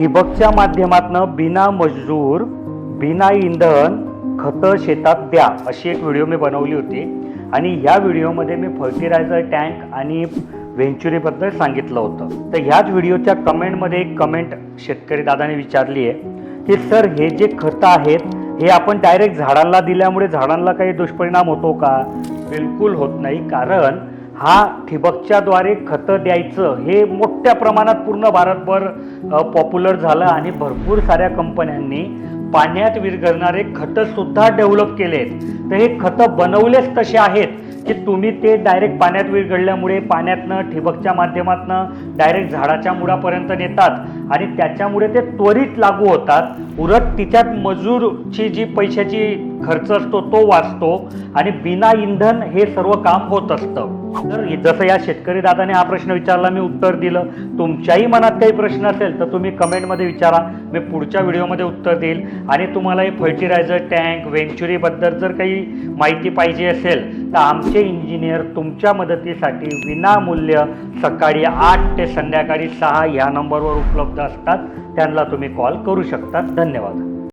ठिबकच्या माध्यमातून बिना मजूर बिना इंधन खतं शेतात द्या अशी एक व्हिडिओ मी बनवली होती आणि ह्या व्हिडिओमध्ये मी फर्टिलायझर टँक आणि व्हेंचुरीबद्दल सांगितलं होतं. तर ह्याच व्हिडिओच्या कमेंटमध्ये एक कमेंट शेतकरी दादाने विचारली आहे की सर हे जे खतं आहेत हे आपण डायरेक्ट झाडांना दिल्यामुळे झाडांना काही दुष्परिणाम होतो का? बिलकुल होत नाही, कारण हा ठिबकच्याद्वारे खतं द्यायचं हे मोठ्या प्रमाणात पूर्ण भारतभर पॉप्युलर झालं आणि भरपूर साऱ्या कंपन्यांनी पाण्यात विरघळणारे खतंसुद्धा डेव्हलप केले आहेत. तर हे खतं बनवलेच तसे आहेत की तुम्ही ते डायरेक्ट पाण्यात विरघळल्यामुळे पाण्यातनं ठिबकच्या माध्यमातून डायरेक्ट झाडाच्या मुळापर्यंत नेतात आणि त्याच्यामुळे ते त्वरित लागू होतात. उलट तिच्यात मजूरची जी पैशाची खर्च असतो तो वाचतो आणि बिना इंधन हे सर्व काम होत असतं. तर जसं या शेतकरी दादाने हा प्रश्न विचारला, मी उत्तर दिलं. तुमच्याही मनात काही प्रश्न असेल तर तुम्ही कमेंटमध्ये विचारा, मी पुढच्या व्हिडिओमध्ये उत्तर देईल. आणि तुम्हाला हे फर्टिलायझर टँक व्हेंचुरीबद्दल जर काही माहिती पाहिजे असेल तर आमचे इंजिनियर तुमच्या मदतीसाठी विनामूल्य सकाळी 8 ते संध्याकाळी 6 ह्या नंबरवर उपलब्ध असतात. त्यांना तुम्ही कॉल करू शकता. धन्यवाद.